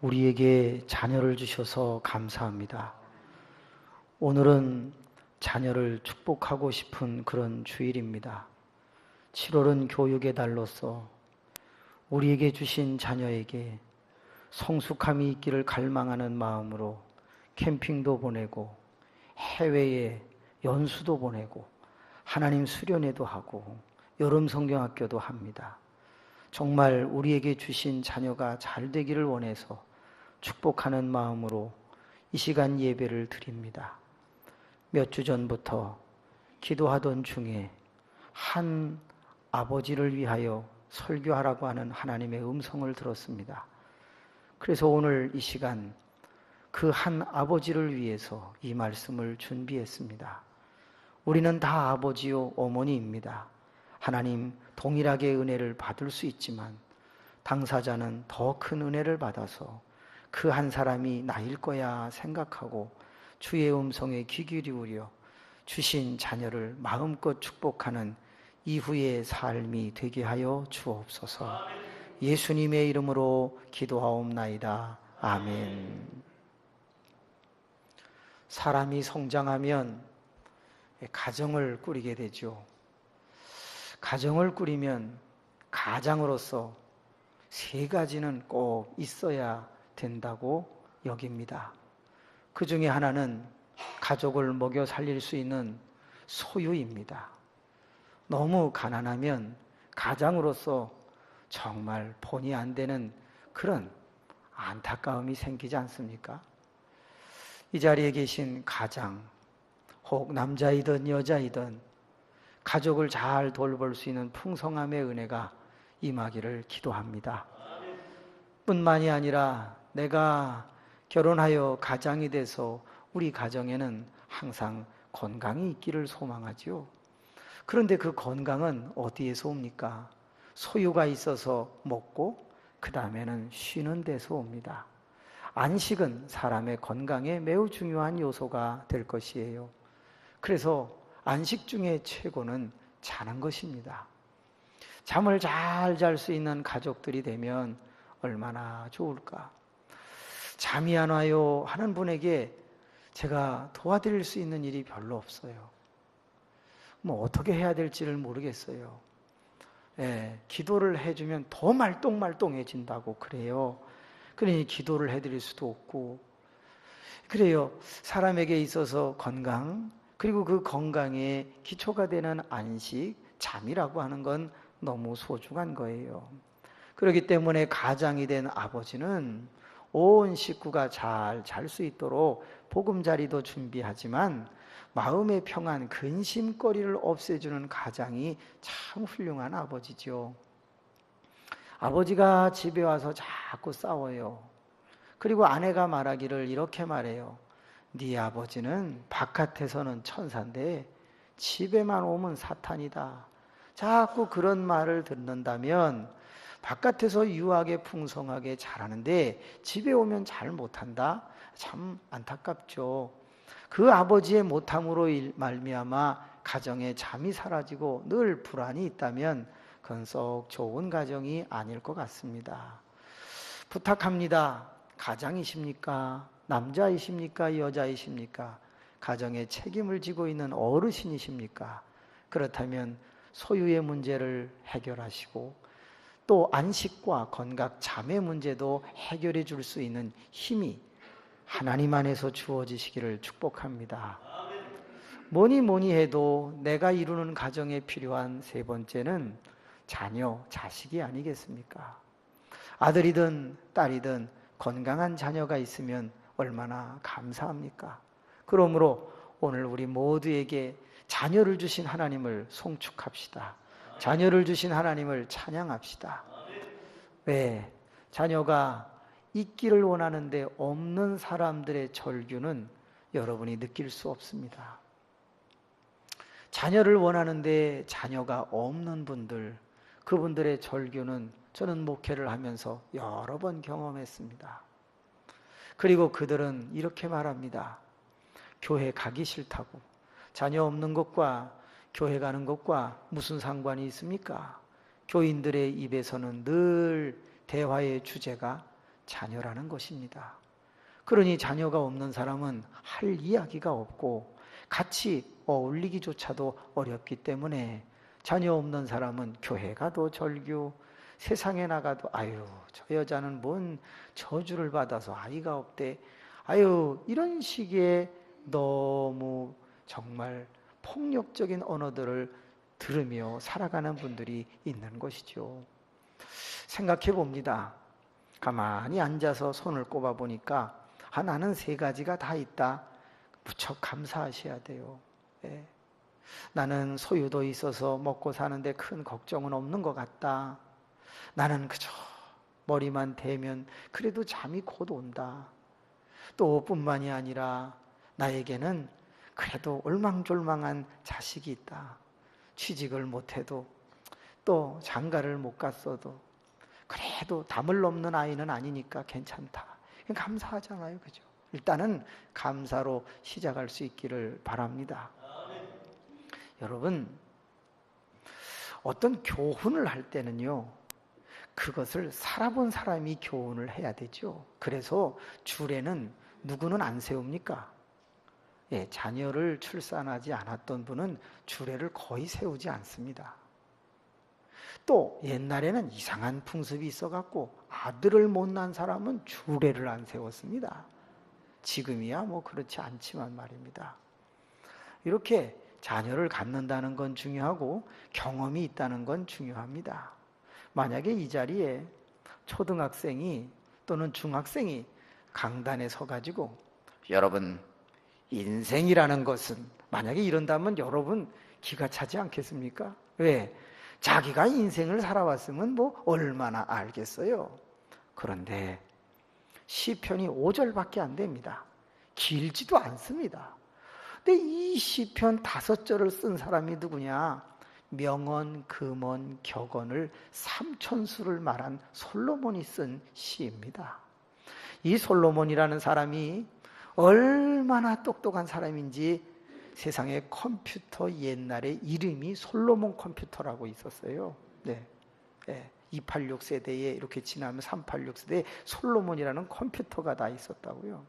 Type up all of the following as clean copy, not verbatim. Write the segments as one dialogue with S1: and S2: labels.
S1: 우리에게 자녀를 주셔서 감사합니다. 오늘은 자녀를 축복하고 싶은 그런 주일입니다. 7월은 교육의 달로서 우리에게 주신 자녀에게 성숙함이 있기를 갈망하는 마음으로 캠핑도 보내고 해외에 연수도 보내고 하나님 수련회도 하고 여름 성경학교도 합니다. 정말 우리에게 주신 자녀가 잘 되기를 원해서 축복하는 마음으로 이 시간 예배를 드립니다. 몇 주 전부터 기도하던 중에 한 아버지를 위하여 설교하라고 하는 하나님의 음성을 들었습니다. 그래서 오늘 이 시간 그 한 아버지를 위해서 이 말씀을 준비했습니다. 우리는 다 아버지요 어머니입니다. 하나님 동일하게 은혜를 받을 수 있지만 당사자는 더 큰 은혜를 받아서 그 한 사람이 나일 거야 생각하고 주의 음성에 귀 기울여 주신 자녀를 마음껏 축복하는 이후의 삶이 되게 하여 주옵소서. 예수님의 이름으로 기도하옵나이다. 아멘. 사람이 성장하면 가정을 꾸리게 되죠. 가정을 꾸리면 가장으로서 세 가지는 꼭 있어야 된다고 여깁니다. 그 중에 하나는 가족을 먹여 살릴 수 있는 소유입니다. 너무 가난하면 가장으로서 정말 본의 안 되는 그런 안타까움이 생기지 않습니까? 이 자리에 계신 가장, 혹 남자이든 여자이든 가족을 잘 돌볼 수 있는 풍성함의 은혜가 임하기를 기도합니다. 뿐만이 아니라 내가 결혼하여 가장이 돼서 우리 가정에는 항상 건강이 있기를 소망하지요. 그런데 그 건강은 어디에서 옵니까? 소유가 있어서 먹고 그 다음에는 쉬는 데서 옵니다. 안식은 사람의 건강에 매우 중요한 요소가 될 것이에요. 그래서 안식 중에 최고는 자는 것입니다. 잠을 잘 잘 수 있는 가족들이 되면 얼마나 좋을까? 잠이 안 와요 하는 분에게 제가 도와드릴 수 있는 일이 별로 없어요. 뭐 어떻게 해야 될지를 모르겠어요. 기도를 해주면 더 말똥말똥해진다고 그래요. 그러니 기도를 해드릴 수도 없고 그래요. 사람에게 있어서 건강, 그리고 그 건강에 기초가 되는 안식, 잠이라고 하는 건 너무 소중한 거예요. 그렇기 때문에 가장이 된 아버지는 온 식구가 잘 잘 수 있도록 보금자리도 준비하지만 마음의 평안, 근심거리를 없애주는 가장이 참 훌륭한 아버지죠. 아버지가 집에 와서 자꾸 싸워요. 그리고 아내가 말하기를 이렇게 말해요. 네 아버지는 바깥에서는 천사인데 집에만 오면 사탄이다. 자꾸 그런 말을 듣는다면 바깥에서 유하게 풍성하게 잘하는데 집에 오면 잘 못한다? 참 안타깝죠. 그 아버지의 못함으로 말미암아 가정에 잠이 사라지고 늘 불안이 있다면 그건 썩 좋은 가정이 아닐 것 같습니다. 부탁합니다. 가장이십니까? 남자이십니까? 여자이십니까? 가정에 책임을 지고 있는 어르신이십니까? 그렇다면 소유의 문제를 해결하시고 또 안식과 건강, 잠의 문제도 해결해 줄 수 있는 힘이 하나님 안에서 주어지시기를 축복합니다. 뭐니 해도 내가 이루는 가정에 필요한 세 번째는 자녀, 자식이 아니겠습니까? 아들이든 딸이든 건강한 자녀가 있으면 얼마나 감사합니까? 그러므로 오늘 우리 모두에게 자녀를 주신 하나님을 송축합시다. 자녀를 주신 하나님을 찬양합시다. 왜? 자녀가 있기를 원하는데 없는 사람들의 절규는 여러분이 느낄 수 없습니다. 자녀를 원하는데 자녀가 없는 분들, 그분들의 절규는 저는 목회를 하면서 여러 번 경험했습니다. 그리고 그들은 이렇게 말합니다. 교회 가기 싫다고. 자녀 없는 것과 교회 가는 것과 무슨 상관이 있습니까? 교인들의 입에서는 늘 대화의 주제가 자녀라는 것입니다. 그러니 자녀가 없는 사람은 할 이야기가 없고 같이 어울리기조차도 어렵기 때문에 자녀 없는 사람은 교회 가도 절규, 세상에 나가도 아유 저 여자는 뭔 저주를 받아서 아이가 없대, 아유 이런 식의 너무 정말 폭력적인 언어들을 들으며 살아가는 분들이 있는 것이죠. 생각해 봅니다. 가만히 앉아서 손을 꼽아 보니까 나는 3가지가 다 있다. 무척 감사하셔야 돼요. 예. 나는 소유도 있어서 먹고 사는데 큰 걱정은 없는 것 같다. 나는 그저 머리만 대면 그래도 잠이 곧 온다. 또 뿐만이 아니라 나에게는 그래도 올망졸망한 자식이 있다. 취직을 못해도 또 장가를 못 갔어도 그래도 담을 넘는 아이는 아니니까 괜찮다. 감사하잖아요. 그죠? 일단은 감사로 시작할 수 있기를 바랍니다. 여러분, 어떤 교훈을 할 때는요, 그것을 살아본 사람이 교훈을 해야 되죠. 그래서 줄에는 누구는 안 세웁니까? 예, 자녀를 출산하지 않았던 분은 주례를 거의 세우지 않습니다. 또 옛날에는 이상한 풍습이 있어갖고 아들을 못 낳은 사람은 주례를 안 세웠습니다. 지금이야 뭐 그렇지 않지만 말입니다. 이렇게 자녀를 갖는다는 건 중요하고 경험이 있다는 건 중요합니다. 만약에 이 자리에 초등학생이 또는 중학생이 강단에 서가지고 여러분 인생이라는 것은, 만약에 이런다면 여러분 기가 차지 않겠습니까? 왜? 자기가 인생을 살아왔으면 뭐 얼마나 알겠어요. 그런데 시편이 5절밖에 안 됩니다. 길지도 않습니다. 근데 이 시편 5절을 쓴 사람이 누구냐? 명언, 금언, 격언을 3천수를 말한 솔로몬이 쓴 시입니다. 이 솔로몬이라는 사람이 얼마나 똑똑한 사람인지 세상에 컴퓨터 옛날에 이름이 솔로몬 컴퓨터라고 있었어요. 네. 네. 286 세대에 이렇게 지나면 386 세대에 솔로몬이라는 컴퓨터가 다 있었다고요.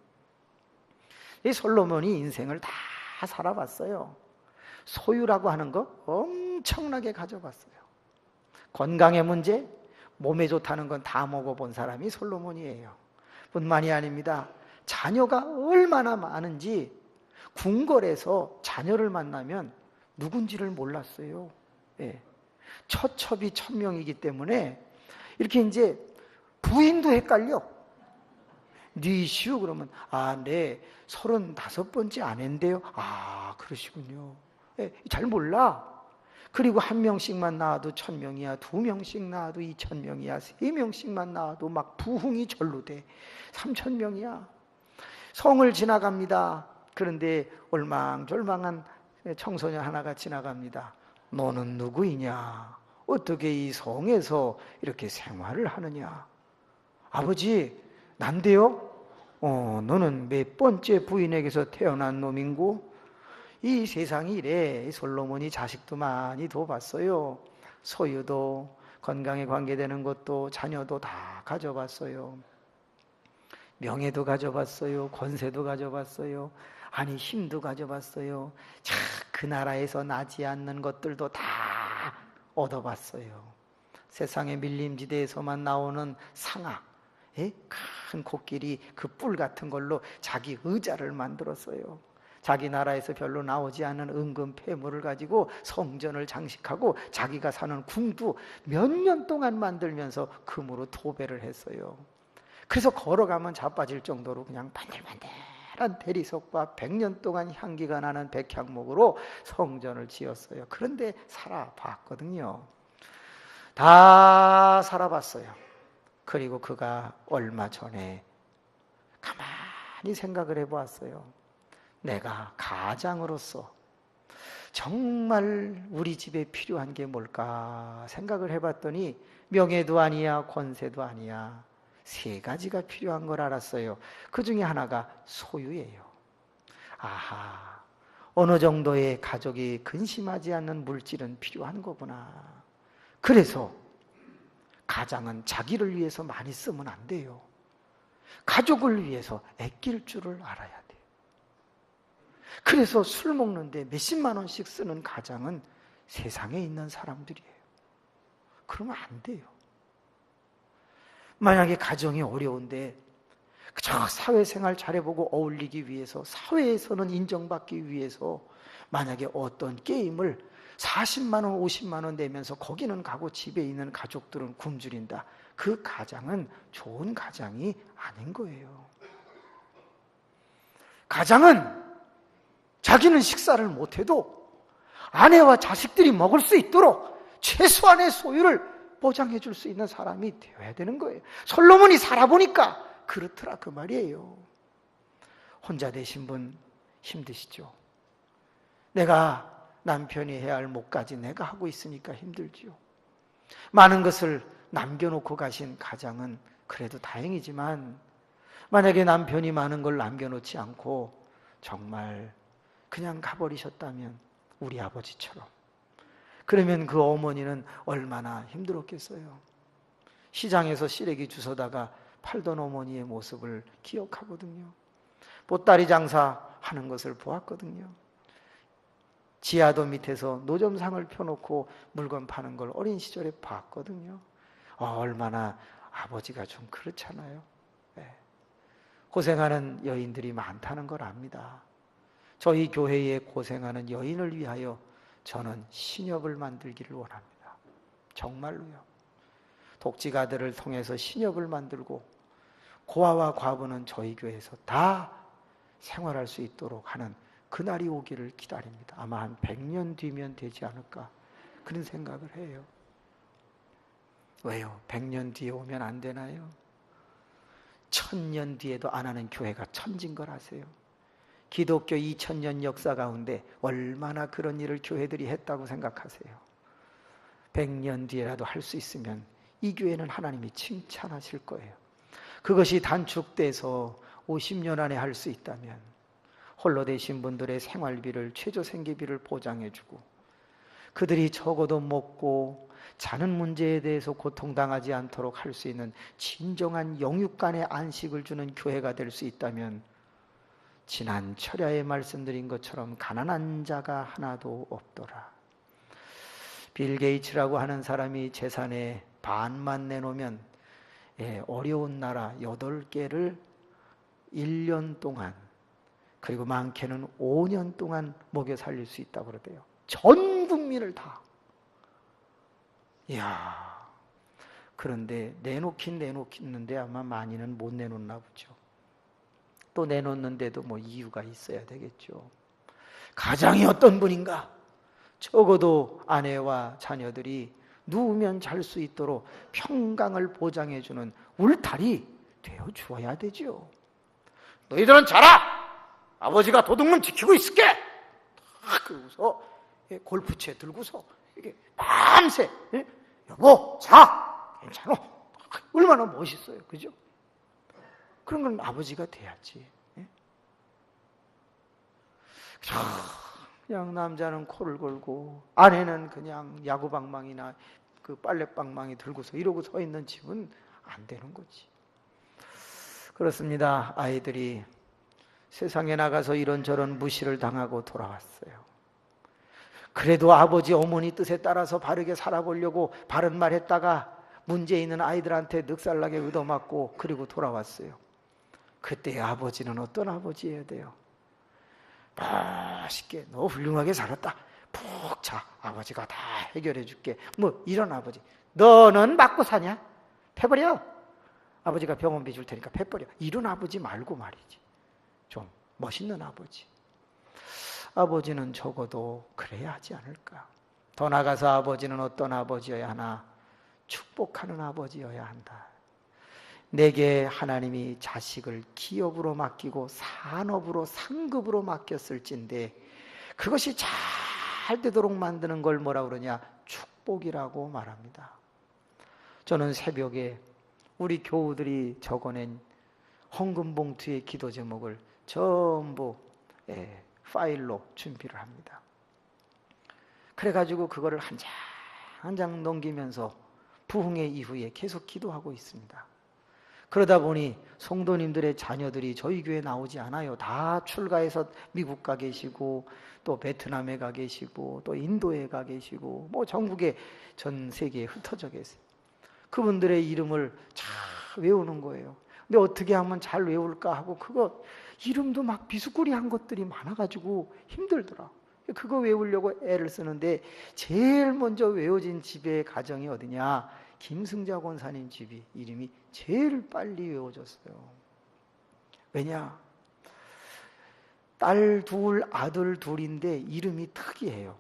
S1: 이 솔로몬이 인생을 다 살아봤어요. 소유라고 하는 거 엄청나게 가져봤어요. 건강의 문제, 몸에 좋다는 건 다 먹어본 사람이 솔로몬이에요. 뿐만이 아닙니다. 자녀가 얼마나 많은지 궁궐에서 자녀를 만나면 누군지를 몰랐어요. 예. 처첩이 1000명이기 때문에 이렇게 이제 부인도 헷갈려. 니시오 그러면 네 35번째 아내인데요. 그러시군요. 예, 잘 몰라. 그리고 1명씩만 낳아도 1000명이야, 2명씩 낳아도 2000명이야, 3명씩만 낳아도 막 부흥이 절로 돼. 3000명이야. 성을 지나갑니다. 그런데 올망졸망한 청소년 하나가 지나갑니다. 너는 누구이냐? 어떻게 이 성에서 이렇게 생활을 하느냐? 아버지, 난데요? 너는 몇 번째 부인에게서 태어난 놈인고? 이 세상이 이래. 솔로몬이 자식도 많이 둬봤어요. 소유도, 건강에 관계되는 것도, 자녀도 다 가져봤어요. 명예도 가져봤어요. 권세도 가져봤어요. 아니 힘도 가져봤어요. 자, 그 나라에서 나지 않는 것들도 다 얻어봤어요. 세상의 밀림지대에서만 나오는 상아, 큰 코끼리 그 뿔 같은 걸로 자기 의자를 만들었어요. 자기 나라에서 별로 나오지 않은 은금 폐물을 가지고 성전을 장식하고 자기가 사는 궁도 몇 년 동안 만들면서 금으로 도배를 했어요. 그래서 걸어가면 자빠질 정도로 그냥 반들반들한 대리석과 100년 동안 향기가 나는 백향목으로 성전을 지었어요. 그런데 살아봤거든요. 다 살아봤어요. 그리고 그가 얼마 전에 가만히 생각을 해보았어요. 내가 가장으로서 정말 우리 집에 필요한 게 뭘까 생각을 해봤더니 명예도 아니야, 권세도 아니야. 3가지가 필요한 걸 알았어요. 그 중에 하나가 소유예요. 아하, 어느 정도의 가족이 근심하지 않는 물질은 필요한 거구나. 그래서 가장은 자기를 위해서 많이 쓰면 안 돼요. 가족을 위해서 아낄 줄을 알아야 돼요. 그래서 술 먹는데 몇십만 원씩 쓰는 가장은 세상에 있는 사람들이에요. 그러면 안 돼요. 만약에 가정이 어려운데 그저 사회생활 잘해보고 어울리기 위해서, 사회에서는 인정받기 위해서 만약에 어떤 게임을 40만 원, 50만 원 내면서 거기는 가고 집에 있는 가족들은 굶주린다. 그 가장은 좋은 가장이 아닌 거예요. 가장은 자기는 식사를 못해도 아내와 자식들이 먹을 수 있도록 최소한의 소유를 보장해 줄 수 있는 사람이 되어야 되는 거예요. 솔로몬이 살아보니까 그렇더라 그 말이에요. 혼자 되신 분 힘드시죠? 내가 남편이 해야 할 몫까지 내가 하고 있으니까 힘들지요. 많은 것을 남겨놓고 가신 가장은 그래도 다행이지만, 만약에 남편이 많은 걸 남겨놓지 않고 정말 그냥 가버리셨다면, 우리 아버지처럼, 그러면 그 어머니는 얼마나 힘들었겠어요. 시장에서 시래기 주워다가 팔던 어머니의 모습을 기억하거든요. 보따리 장사하는 것을 보았거든요. 지하도 밑에서 노점상을 펴놓고 물건 파는 걸 어린 시절에 봤거든요. 얼마나 아버지가 좀 그렇잖아요. 네. 고생하는 여인들이 많다는 걸 압니다. 저희 교회에 고생하는 여인을 위하여 저는 신협을 만들기를 원합니다. 정말로요. 독지가들을 통해서 신협을 만들고 고아와 과부는 저희 교회에서 다 생활할 수 있도록 하는 그날이 오기를 기다립니다. 아마 한 100년 뒤면 되지 않을까 그런 생각을 해요. 왜요? 100년 뒤에 오면 안 되나요? 1000년 뒤에도 안 하는 교회가 천진 걸 아세요? 기독교 2000년 역사 가운데 얼마나 그런 일을 교회들이 했다고 생각하세요? 100년 뒤에라도 할 수 있으면 이 교회는 하나님이 칭찬하실 거예요. 그것이 단축돼서 50년 안에 할 수 있다면 홀로 되신 분들의 생활비를, 최저 생계비를 보장해주고 그들이 적어도 먹고 자는 문제에 대해서 고통당하지 않도록 할 수 있는 진정한 영육간의 안식을 주는 교회가 될 수 있다면, 지난 철야에 말씀드린 것처럼 가난한 자가 하나도 없더라. 빌 게이츠라고 하는 사람이 재산의 반만 내놓으면 어려운 나라 8개를 1년 동안, 그리고 많게는 5년 동안 먹여 살릴 수 있다고 그러대요. 전 국민을 다. 이야, 그런데 내놓긴 내놓겠는데 아마 많이는 못 내놓나 보죠. 또 내놓는데도 뭐 이유가 있어야 되겠죠. 가장이 어떤 분인가? 적어도 아내와 자녀들이 누우면 잘 수 있도록 평강을 보장해주는 울타리 되어 주어야 되죠. 너희들은 자라! 아버지가 도둑문 지키고 있을게! 그러고서 골프채 들고서 이게 밤새 여보 자! 괜찮아! 얼마나 멋있어요. 그죠? 그런 건 아버지가 돼야지. 그냥 남자는 코를 골고 아내는 그냥 야구방망이나 그 빨래방망이 들고서 이러고 서 있는 집은 안 되는 거지. 그렇습니다. 아이들이 세상에 나가서 이런저런 무시를 당하고 돌아왔어요. 그래도 아버지 어머니 뜻에 따라서 바르게 살아보려고 바른 말 했다가 문제 있는 아이들한테 늑살나게 얻어맞고 그리고 돌아왔어요. 그때 아버지는 어떤 아버지여야 돼요? 맛있게, 너 훌륭하게 살았다, 푹 자, 아버지가 다 해결해 줄게, 뭐 이런 아버지. 너는 맞고 사냐? 패버려. 아버지가 병원비 줄 테니까 패버려. 이런 아버지 말고 말이지, 좀 멋있는 아버지. 아버지는 적어도 그래야 하지 않을까. 더 나가서 아버지는 어떤 아버지여야 하나? 축복하는 아버지여야 한다. 내게 하나님이 자식을 기업으로 맡기고 산업으로, 상급으로 맡겼을진데 그것이 잘 되도록 만드는 걸 뭐라 그러냐? 축복이라고 말합니다. 저는 새벽에 우리 교우들이 적어낸 헌금 봉투의 기도 제목을 전부 파일로 준비를 합니다. 그래가지고 그거를 한 장 한 장 넘기면서 부흥회 이후에 계속 기도하고 있습니다. 그러다 보니 성도님들의 자녀들이 저희 교회에 나오지 않아요. 다 출가해서 미국 가 계시고 또 베트남에 가 계시고 또 인도에 가 계시고 뭐 전국에 전 세계에 흩어져 계세요. 그분들의 이름을 잘 외우는 거예요. 근데 어떻게 하면 잘 외울까 하고 그거 이름도 막 비스꾸리한 것들이 많아가지고 힘들더라. 그거 외우려고 애를 쓰는데 제일 먼저 외워진 집의 가정이 어디냐? 김승자 권사님 집이 이름이 제일 빨리 외워졌어요. 왜냐? 딸 둘, 아들 둘인데 이름이 특이해요.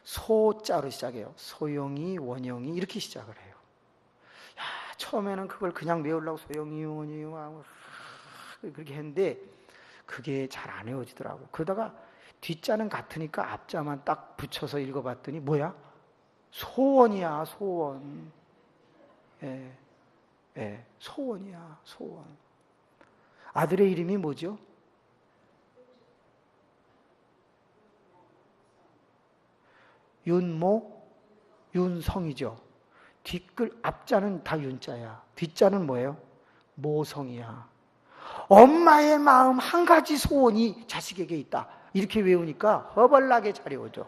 S1: 소자로 시작해요. 소영이, 원영이 이렇게 시작을 해요. 야, 처음에는 그걸 그냥 외우려고 소영이, 원영이 하고 그렇게 했는데 그게 잘 안 외워지더라고. 그러다가 뒷자는 같으니까 앞자만 딱 붙여서 읽어봤더니 뭐야? 소원이야, 소원. 소원이야, 소원. 아들의 이름이 뭐죠? 윤모, 윤성이죠. 뒷글, 앞자는 다 윤자야. 뒷자는 뭐예요? 모성이야. 엄마의 마음 한 가지 소원이 자식에게 있다. 이렇게 외우니까 허벌나게 잘 외워져.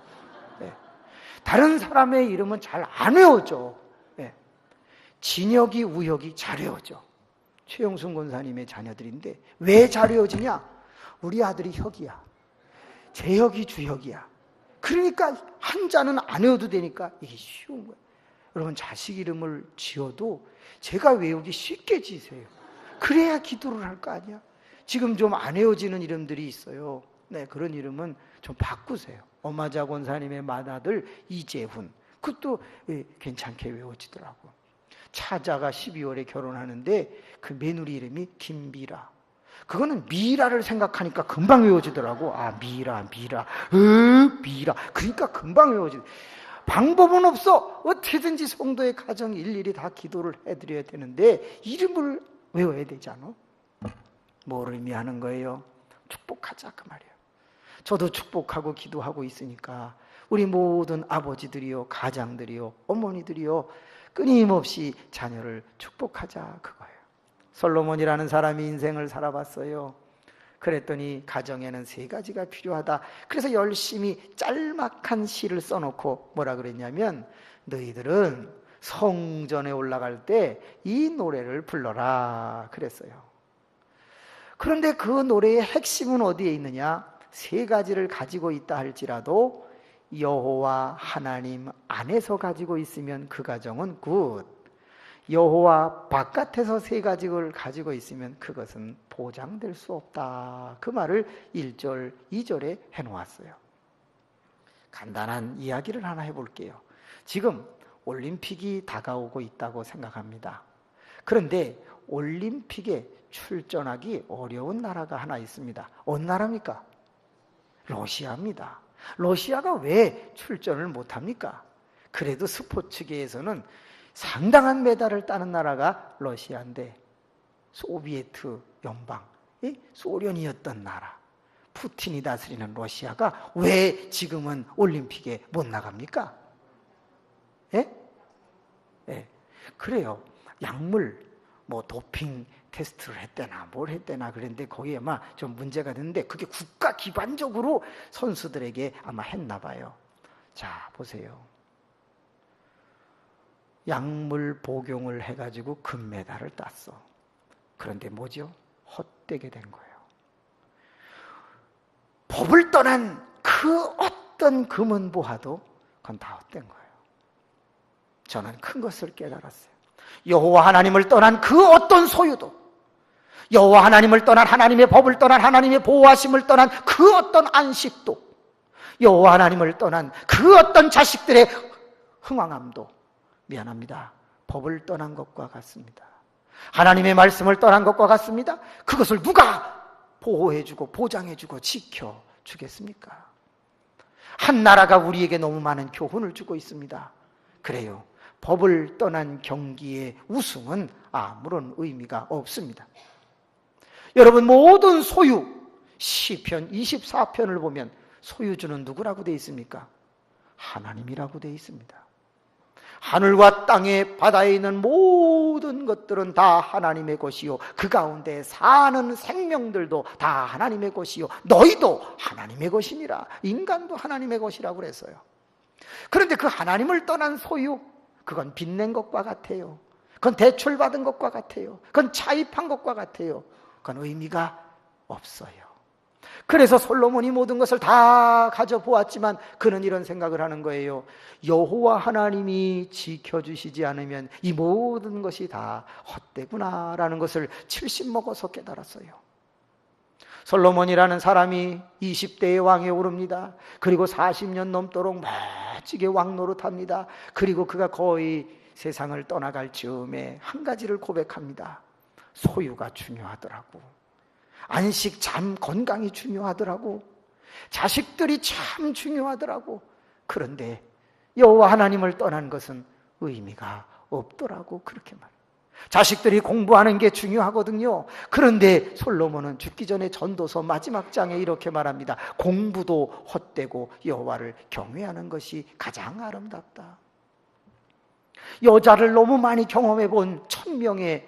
S1: 다른 사람의 이름은 잘 안 외워져. 진혁이, 우혁이 잘 외워져. 최영순 권사님의 자녀들인데 왜 잘 외워지냐? 우리 아들이 혁이야. 재혁이, 주혁이야. 그러니까 한자는 안 외워도 되니까 이게 쉬운 거예요. 여러분 자식 이름을 지어도 제가 외우기 쉽게 지으세요. 그래야 기도를 할 거 아니야. 지금 좀 안 외워지는 이름들이 있어요. 그런 이름은 좀 바꾸세요. 엄마자 권사님의 맏아들 이재훈, 그것도 괜찮게 외워지더라고. 차자가 12월에 결혼하는데 그 며느리 이름이 김미라. 그거는 미라를 생각하니까 금방 외워지더라고. 아, 미라. 미라. 그러니까 금방 외워지더라고. 방법은 없어. 어떻게든지 성도의 가정 일일이 다 기도를 해드려야 되는데 이름을 외워야 되잖아. 뭘 의미하는 거예요? 축복하자 그 말이에요. 저도 축복하고 기도하고 있으니까 우리 모든 아버지들이요, 가장들이요, 어머니들이요, 끊임없이 자녀를 축복하자 그거예요. 솔로몬이라는 사람이 인생을 살아봤어요. 그랬더니 가정에는 3가지가 필요하다. 그래서 열심히 짤막한 시를 써놓고 뭐라 그랬냐면 너희들은 성전에 올라갈 때 이 노래를 불러라 그랬어요. 그런데 그 노래의 핵심은 어디에 있느냐? 3가지를 가지고 있다 할지라도 여호와 하나님 안에서 가지고 있으면 그 가정은 굿. 여호와 바깥에서 3가지를 가지고 있으면 그것은 보장될 수 없다. 그 말을 1절, 2절에 해놓았어요. 간단한 이야기를 하나 해볼게요. 지금 올림픽이 다가오고 있다고 생각합니다. 그런데 올림픽에 출전하기 어려운 나라가 하나 있습니다. 어느 나라입니까? 러시아입니다. 러시아가 왜 출전을 못합니까? 그래도 스포츠계에서는 상당한 메달을 따는 나라가 러시아인데 소비에트 연방, 소련이었던 나라, 푸틴이 다스리는 러시아가 왜 지금은 올림픽에 못 나갑니까? 그래요. 약물, 도핑 테스트를 했대나 뭘 했대나 그랬는데 거기에 아마 좀 문제가 됐는데 그게 국가 기반적으로 선수들에게 아마 했나 봐요. 자, 보세요. 약물 복용을 해가지고 금메달을 땄어. 그런데 뭐죠? 헛되게 된 거예요. 법을 떠난 그 어떤 금은보화도 그건 다 헛된 거예요. 저는 큰 것을 깨달았어요. 여호와 하나님을 떠난 그 어떤 소유도, 여호와 하나님을 떠난 하나님의 법을 떠난 하나님의 보호하심을 떠난 그 어떤 안식도, 여호와 하나님을 떠난 그 어떤 자식들의 흥왕함도 미안합니다. 법을 떠난 것과 같습니다. 하나님의 말씀을 떠난 것과 같습니다. 그것을 누가 보호해주고 보장해주고 지켜주겠습니까? 한 나라가 우리에게 너무 많은 교훈을 주고 있습니다. 그래요. 법을 떠난 경기의 우승은 아무런 의미가 없습니다. 여러분 모든 소유, 시편 24편을 보면 소유주는 누구라고 되어 있습니까? 하나님이라고 되어 있습니다. 하늘과 땅에 바다에 있는 모든 것들은 다 하나님의 것이요 그 가운데 사는 생명들도 다 하나님의 것이요 너희도 하나님의 것이니라. 인간도 하나님의 것이라고 그랬어요. 그런데 그 하나님을 떠난 소유, 그건 빚낸 것과 같아요. 그건 대출받은 것과 같아요. 그건 차입한 것과 같아요. 그건 의미가 없어요. 그래서 솔로몬이 모든 것을 다 가져보았지만 그는 이런 생각을 하는 거예요. 여호와 하나님이 지켜주시지 않으면 이 모든 것이 다 헛되구나라는 것을 70 먹어서 깨달았어요. 솔로몬이라는 사람이 20대의 왕에 오릅니다. 그리고 40년 넘도록 멋지게 왕노릇합니다. 그리고 그가 거의 세상을 떠나갈 즈음에 한 가지를 고백합니다. 소유가 중요하더라고. 안식, 잠, 건강이 중요하더라고. 자식들이 참 중요하더라고. 그런데 여호와 하나님을 떠난 것은 의미가 없더라고. 그렇게 말해요. 자식들이 공부하는 게 중요하거든요. 그런데 솔로몬은 죽기 전에 전도서 마지막 장에 이렇게 말합니다. 공부도 헛되고 여호와를 경외하는 것이 가장 아름답다. 여자를 너무 많이 경험해 본 1000명의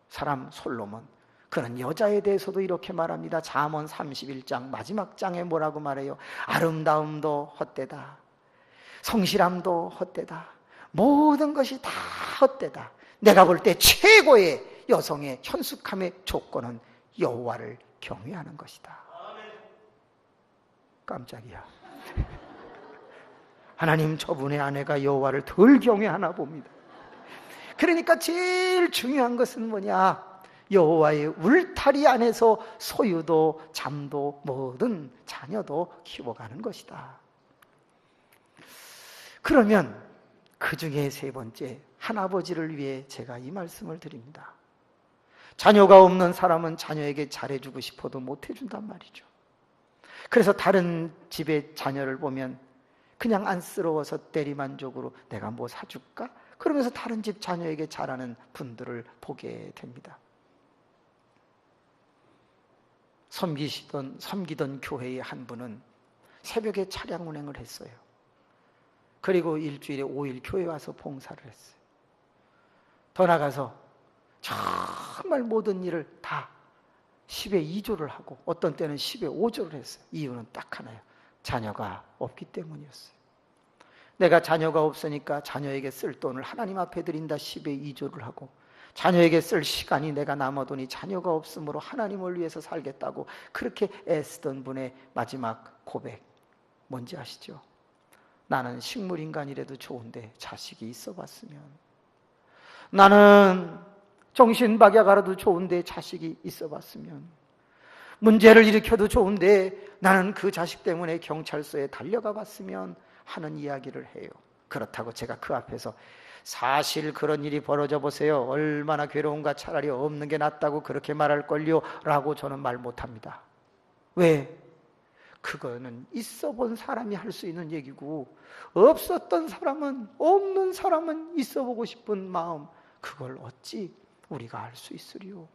S1: 사람 솔로몬, 그는 여자에 대해서도 이렇게 말합니다. 잠언 31장 마지막 장에 뭐라고 말해요? 아름다움도 헛되다, 성실함도 헛되다, 모든 것이 다 헛되다. 내가 볼 때 최고의 여성의 현숙함의 조건은 여호와를 경외하는 것이다. 깜짝이야. 하나님, 저분의 아내가 여호와를 덜 경외하나 봅니다. 그러니까 제일 중요한 것은 뭐냐? 여호와의 울타리 안에서 소유도 잠도 모든 자녀도 키워가는 것이다. 그러면 그 중에 세 번째, 한아버지를 위해 제가 이 말씀을 드립니다. 자녀가 없는 사람은 자녀에게 잘해주고 싶어도 못해준단 말이죠. 그래서 다른 집의 자녀를 보면 그냥 안쓰러워서 대리만족으로 내가 뭐 사줄까? 그러면서 다른 집 자녀에게 잘하는 분들을 보게 됩니다. 섬기던 교회의 한 분은 새벽에 차량 운행을 했어요. 그리고 일주일에 5일 교회 와서 봉사를 했어요. 더 나가서 정말 모든 일을 다 10의 2조를 하고 어떤 때는 10의 5조를 했어요. 이유는 딱 하나예요. 자녀가 없기 때문이었어요. 내가 자녀가 없으니까 자녀에게 쓸 돈을 하나님 앞에 드린다 10의 2조를 하고, 자녀에게 쓸 시간이 내가 남아도니 자녀가 없으므로 하나님을 위해서 살겠다고 그렇게 애쓰던 분의 마지막 고백 뭔지 아시죠? 나는 식물인간이라도 좋은데 자식이 있어 봤으면, 나는 정신박약하라도 좋은데 자식이 있어 봤으면, 문제를 일으켜도 좋은데 나는 그 자식 때문에 경찰서에 달려가 봤으면 하는 이야기를 해요. 그렇다고 제가 그 앞에서 사실 그런 일이 벌어져 보세요, 얼마나 괴로운가, 차라리 없는 게 낫다고 그렇게 말할걸요 라고 저는 말 못합니다. 왜? 그거는 있어 본 사람이 할 수 있는 얘기고, 없었던 사람은, 없는 사람은 있어 보고 싶은 마음, 그걸 어찌 우리가 알 수 있으리요?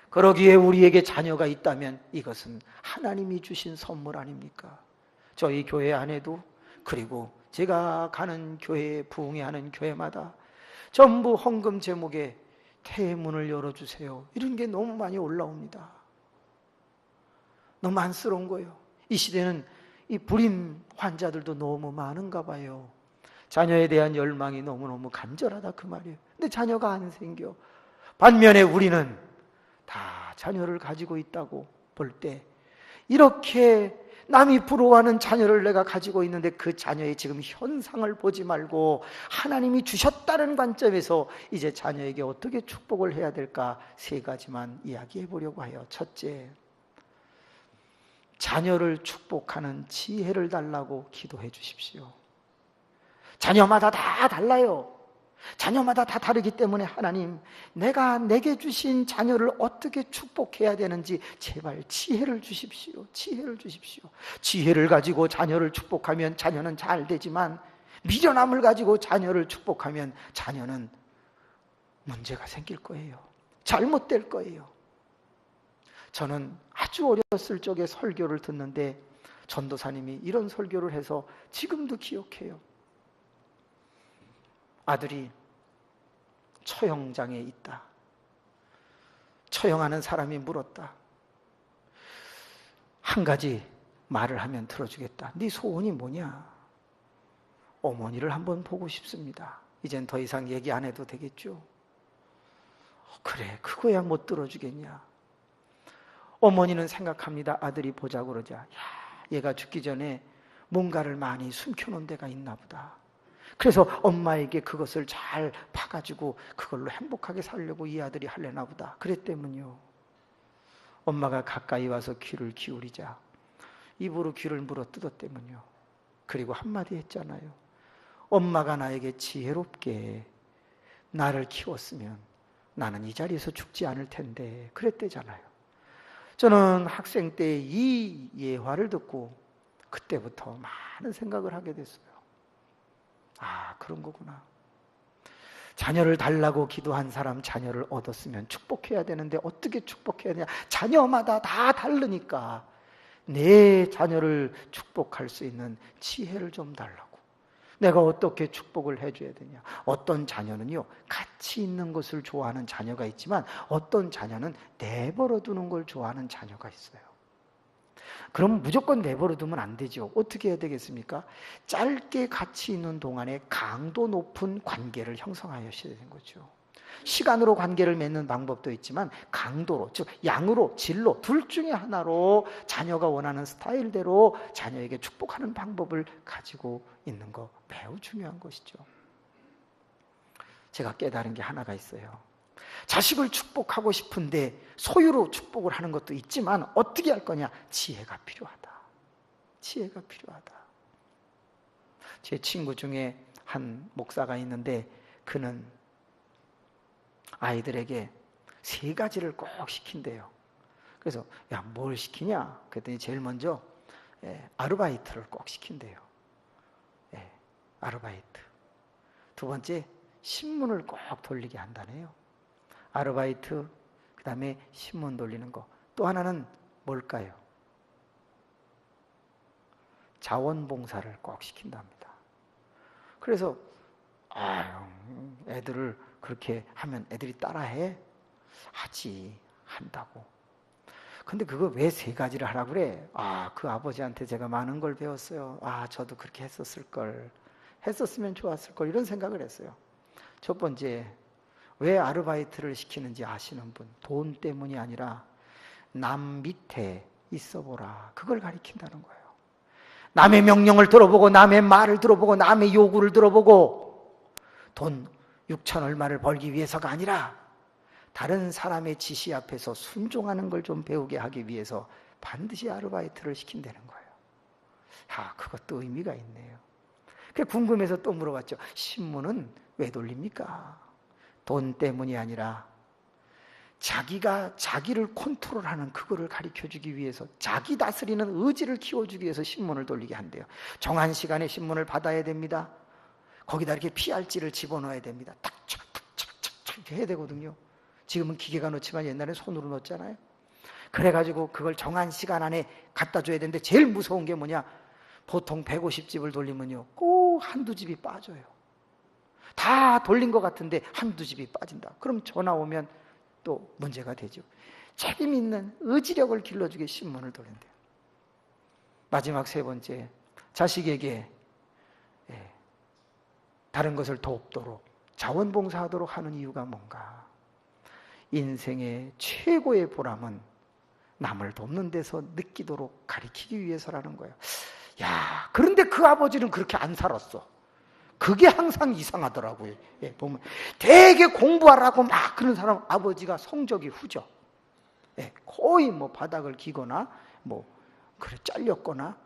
S1: 그러기에 우리에게 자녀가 있다면 이것은 하나님이 주신 선물 아닙니까? 저희 교회 안에도, 그리고 제가 가는 교회에 부흥회하는 교회마다 전부 헌금 제목에 태문을 열어주세요, 이런 게 너무 많이 올라옵니다. 너무 안쓰러운 거예요. 이 시대는 이 불임 환자들도 너무 많은가 봐요. 자녀에 대한 열망이 너무너무 간절하다 그 말이에요. 근데 자녀가 안 생겨. 반면에 우리는 다 자녀를 가지고 있다고 볼 때, 이렇게 남이 부러워하는 자녀를 내가 가지고 있는데 그 자녀의 지금 현상을 보지 말고 하나님이 주셨다는 관점에서 이제 자녀에게 어떻게 축복을 해야 될까 세 가지만 이야기해 보려고 해요. 첫째, 자녀를 축복하는 지혜를 달라고 기도해 주십시오. 자녀마다 다 달라요. 자녀마다 다 다르기 때문에 하나님, 내가 내게 주신 자녀를 어떻게 축복해야 되는지 제발 지혜를 주십시오. 지혜를 주십시오. 지혜를 가지고 자녀를 축복하면 자녀는 잘 되지만, 미련함을 가지고 자녀를 축복하면 자녀는 문제가 생길 거예요. 잘못될 거예요. 저는 아주 어렸을 적에 설교를 듣는데 전도사님이 이런 설교를 해서 지금도 기억해요. 아들이 처형장에 있다. 처형하는 사람이 물었다. 한 가지 말을 하면 들어주겠다. 네 소원이 뭐냐? 어머니를 한번 보고 싶습니다. 이젠 더 이상 얘기 안 해도 되겠죠? 그래, 그거야 못 들어주겠냐? 어머니는 생각합니다. 아들이 보자고 그러자. 야, 얘가 죽기 전에 뭔가를 많이 숨겨놓은 데가 있나 보다. 그래서 엄마에게 그것을 잘 파가지고 그걸로 행복하게 살려고 이 아들이 하려나 보다. 그랬더니요, 엄마가 가까이 와서 귀를 기울이자 입으로 귀를 물어뜯었더니요, 그리고 한마디 했잖아요. 엄마가 나에게 지혜롭게 나를 키웠으면 나는 이 자리에서 죽지 않을 텐데 그랬대잖아요. 저는 학생 때 이 예화를 듣고 그때부터 많은 생각을 하게 됐어요. 아, 그런 거구나. 자녀를 달라고 기도한 사람 자녀를 얻었으면 축복해야 되는데 어떻게 축복해야 되냐? 자녀마다 다 다르니까 내 자녀를 축복할 수 있는 지혜를 좀 달라고. 내가 어떻게 축복을 해줘야 되냐? 어떤 자녀는요, 가치 있는 것을 좋아하는 자녀가 있지만 어떤 자녀는 내버려 두는 걸 좋아하는 자녀가 있어요. 그럼 무조건 내버려 두면 안 되죠. 어떻게 해야 되겠습니까? 짧게 가치 있는 동안에 강도 높은 관계를 형성하셔야 되는 거죠. 시간으로 관계를 맺는 방법도 있지만 강도로, 즉 양으로, 질로 둘 중에 하나로 자녀가 원하는 스타일대로 자녀에게 축복하는 방법을 가지고 있는 거 매우 중요한 것이죠. 제가 깨달은 게 하나가 있어요. 자식을 축복하고 싶은데 소유로 축복을 하는 것도 있지만 어떻게 할 거냐? 지혜가 필요하다. 지혜가 필요하다. 제 친구 중에 한 목사가 있는데 그는 아이들에게 3가지를 꼭 시킨대요. 그래서 야, 뭘 시키냐? 그랬더니 제일 먼저 아르바이트를 꼭 시킨대요. 아르바이트. 두 번째, 신문을 꼭 돌리게 한다네요. 아르바이트, 그 다음에 신문 돌리는 거. 또 하나는 뭘까요? 자원봉사를 꼭 시킨답니다. 그래서 아유, 애들을 그렇게 하면 애들이 따라해? 하지, 한다고. 근데 그거 왜 3가지를 하라고 그래? 아, 그 아버지한테 제가 많은 걸 배웠어요. 아, 저도 그렇게 했었을 걸. 했었으면 좋았을 걸. 이런 생각을 했어요. 첫 번째, 왜 아르바이트를 시키는지 아시는 분? 돈 때문이 아니라 남 밑에 있어 보라. 그걸 가리킨다는 거예요. 남의 명령을 들어보고 남의 말을 들어보고 남의 요구를 들어보고 돈 6천 얼마를 벌기 위해서가 아니라 다른 사람의 지시 앞에서 순종하는 걸 좀 배우게 하기 위해서 반드시 아르바이트를 시킨다는 거예요. 아, 그것도 의미가 있네요. 그 궁금해서 또 물어봤죠. 신문은 왜 돌립니까? 돈 때문이 아니라 자기가 자기를 컨트롤하는 그거를 가르쳐주기 위해서, 자기 다스리는 의지를 키워주기 위해서 신문을 돌리게 한대요. 정한 시간에 신문을 받아야 됩니다. 거기다 이렇게 피알지를 집어넣어야 됩니다. 탁착탁착착 이렇게 해야 되거든요. 지금은 기계가 넣지만 옛날에 손으로 넣었잖아요. 그래가지고 그걸 정한 시간 안에 갖다 줘야 되는데 제일 무서운 게 뭐냐? 보통 150집을 돌리면요, 꼭 한두 집이 빠져요. 다 돌린 것 같은데 한두 집이 빠진다. 그럼 전화 오면 또 문제가 되죠. 책임 있는 의지력을 길러주게 신문을 돌린대요. 마지막 3번째, 자식에게 다른 것을 돕도록 자원봉사하도록 하는 이유가 뭔가? 인생의 최고의 보람은 남을 돕는 데서 느끼도록 가르치기 위해서라는 거예요. 야, 그런데 그 아버지는 그렇게 안 살았어. 그게 항상 이상하더라고요. 보면 되게 공부하라고 막 그런 사람 아버지가 성적이 후져. 거의 뭐 바닥을 기거나 뭐 그래 잘렸거나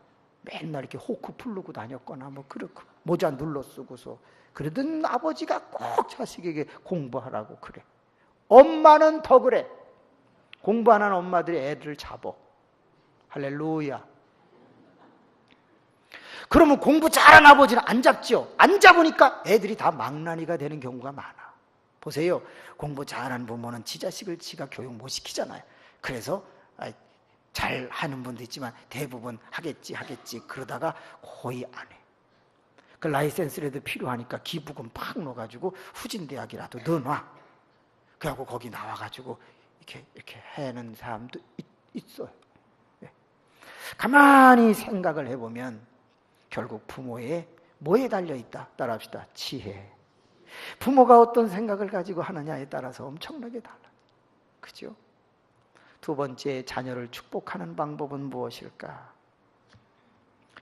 S1: 맨날 이렇게 호크 풀르고 다녔거나 뭐 그렇고 모자 눌러 쓰고서 그러던 아버지가 꼭 자식에게 공부하라고 그래. 엄마는 더 그래. 공부 안 하는 엄마들이 애들을 잡어. 할렐루야. 그러면 공부 잘하는 아버지는 안 잡죠. 안 잡으니까 애들이 다 망나니가 되는 경우가 많아. 보세요. 공부 잘하는 부모는 지 자식을 지가 교육 못 시키잖아요. 그래서 잘하는 분도 있지만 대부분 하겠지 그러다가 거의 안 해. 그 라이센스라도 필요하니까 기부금 팍 넣어가지고 후진대학이라도 넣어놔. 그래갖고 거기 나와가지고 이렇게 해는 사람도 있어요. 예. 가만히 생각을 해보면 결국 부모의 뭐에 달려있다? 따라합시다. 지혜. 부모가 어떤 생각을 가지고 하느냐에 따라서 엄청나게 달라요. 그죠? 두 번째, 자녀를 축복하는 방법은 무엇일까?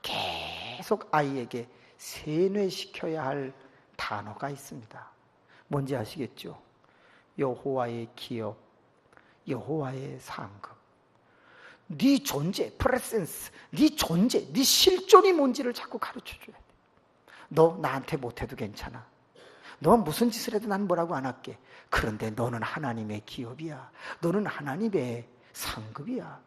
S1: 계속 아이에게 세뇌시켜야 할 단어가 있습니다. 뭔지 아시겠죠? 여호와의 기업, 여호와의 상급. 네 존재, 프레센스, 네 존재, 네 실존이 뭔지를 자꾸 가르쳐줘야 돼. 너 나한테 못해도 괜찮아. 너 무슨 짓을 해도 난 뭐라고 안 할게. 그런데 너는 하나님의 기업이야. 너는 하나님의 상급이야.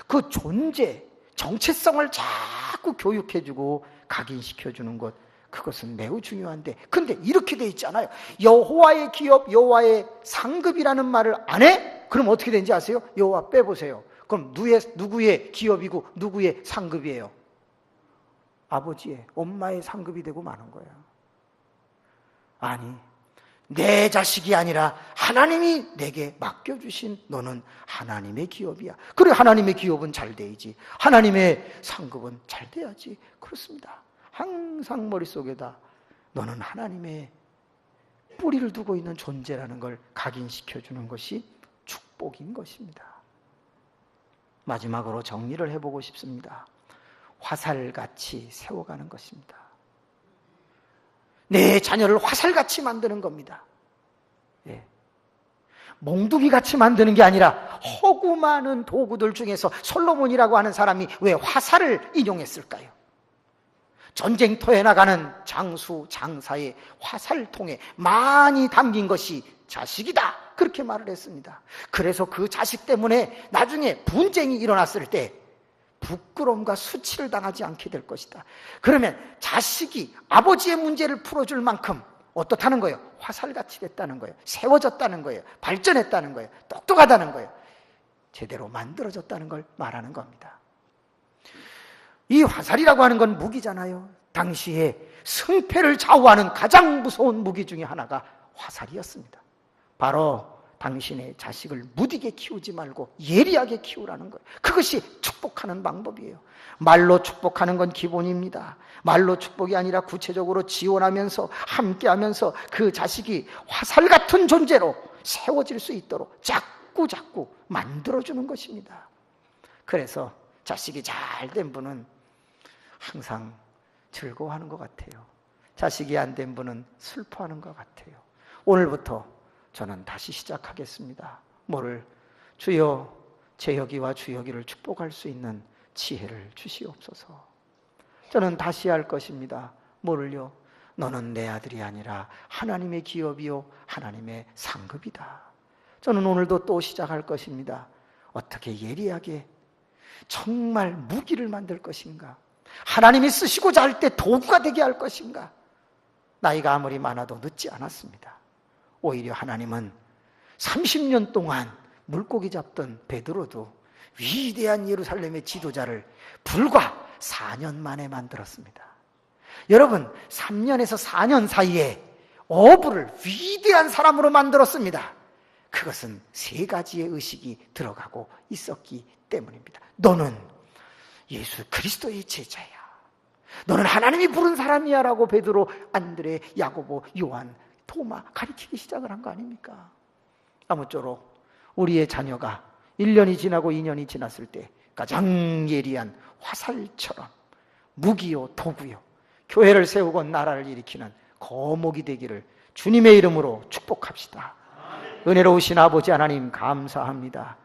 S1: 그 존재, 정체성을 자꾸 교육해주고 각인시켜주는 것, 그것은 매우 중요한데, 근데 이렇게 돼 있잖아요. 여호와의 기업, 여호와의 상급이라는 말을 안 해? 그럼 어떻게 되는지 아세요? 여호와 빼보세요. 그럼 누구의 기업이고 누구의 상급이에요? 아버지의, 엄마의 상급이 되고 마는 거예요. 아니, 내 자식이 아니라 하나님이 내게 맡겨주신 너는 하나님의 기업이야. 그래, 하나님의 기업은 잘 돼야지. 하나님의 상급은 잘 돼야지. 그렇습니다. 항상 머릿속에다 너는 하나님의 뿌리를 두고 있는 존재라는 걸 각인시켜주는 것이 축복인 것입니다. 마지막으로 정리를 해보고 싶습니다. 화살같이 세워가는 것입니다. 내 자녀를 화살같이 만드는 겁니다. 예. 몽둥이같이 만드는 게 아니라 허구 많은 도구들 중에서 솔로몬이라고 하는 사람이 왜 화살을 인용했을까요? 전쟁터에 나가는 장수, 장사의 화살통에 많이 담긴 것이 자식이다, 그렇게 말을 했습니다. 그래서 그 자식 때문에 나중에 분쟁이 일어났을 때 부끄러움과 수치를 당하지 않게 될 것이다. 그러면 자식이 아버지의 문제를 풀어줄 만큼 어떻다는 거예요? 화살같이 됐다는 거예요. 세워졌다는 거예요. 발전했다는 거예요. 똑똑하다는 거예요. 제대로 만들어졌다는 걸 말하는 겁니다. 이 화살이라고 하는 건 무기잖아요. 당시에 승패를 좌우하는 가장 무서운 무기 중에 하나가 화살이었습니다. 바로 당신의 자식을 무디게 키우지 말고 예리하게 키우라는 거예요. 그것이 축복하는 방법이에요. 말로 축복하는 건 기본입니다. 말로 축복이 아니라 구체적으로 지원하면서 함께하면서 그 자식이 화살 같은 존재로 세워질 수 있도록 자꾸 만들어주는 것입니다. 그래서 자식이 잘 된 분은 항상 즐거워하는 것 같아요. 자식이 안 된 분은 슬퍼하는 것 같아요. 오늘부터 저는 다시 시작하겠습니다. 뭐를? 주여, 제혁이와 주혁이를 축복할 수 있는 지혜를 주시옵소서. 저는 다시 할 것입니다. 뭐를요? 너는 내 아들이 아니라 하나님의 기업이요 하나님의 상급이다. 저는 오늘도 또 시작할 것입니다. 어떻게 예리하게 정말 무기를 만들 것인가? 하나님이 쓰시고자 할 때 도구가 되게 할 것인가? 나이가 아무리 많아도 늦지 않았습니다. 오히려 하나님은 30년 동안 물고기 잡던 베드로도 위대한 예루살렘의 지도자를 불과 4년 만에 만들었습니다. 여러분, 3년에서 4년 사이에 어부를 위대한 사람으로 만들었습니다. 그것은 3가지의 의식이 들어가고 있었기 때문입니다. 너는 예수 그리스도의 제자야. 너는 하나님이 부른 사람이야 라고 베드로, 안드레, 야고보, 요한, 토마 가르치기 시작을 한 거 아닙니까? 아무쪼록 우리의 자녀가 1년이 지나고 2년이 지났을 때 가장 예리한 화살처럼 무기요 도구요 교회를 세우고 나라를 일으키는 거목이 되기를 주님의 이름으로 축복합시다. 은혜로우신 아버지 하나님 감사합니다.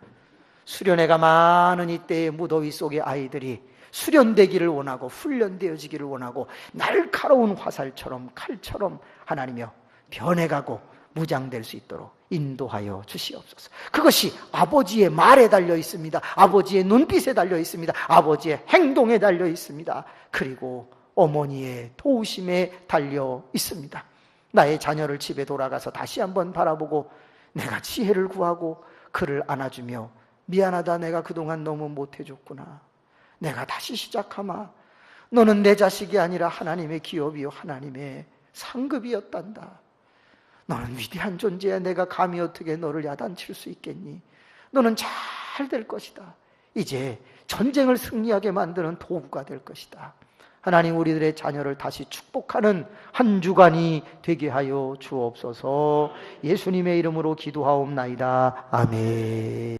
S1: 수련회가 많은 이때의 무더위 속에 아이들이 수련되기를 원하고 훈련되어지기를 원하고 날카로운 화살처럼 칼처럼 하나님이여 변해가고 무장될 수 있도록 인도하여 주시옵소서. 그것이 아버지의 말에 달려 있습니다. 아버지의 눈빛에 달려 있습니다. 아버지의 행동에 달려 있습니다. 그리고 어머니의 도우심에 달려 있습니다. 나의 자녀를 집에 돌아가서 다시 한번 바라보고 내가 지혜를 구하고 그를 안아주며 미안하다, 내가 그동안 너무 못해줬구나, 내가 다시 시작하마, 너는 내 자식이 아니라 하나님의 기업이요 하나님의 상급이었단다. 너는 위대한 존재야. 내가 감히 어떻게 너를 야단칠 수 있겠니? 너는 잘 될 것이다. 이제 전쟁을 승리하게 만드는 도구가 될 것이다. 하나님, 우리들의 자녀를 다시 축복하는 한 주간이 되게 하여 주옵소서. 예수님의 이름으로 기도하옵나이다. 아멘.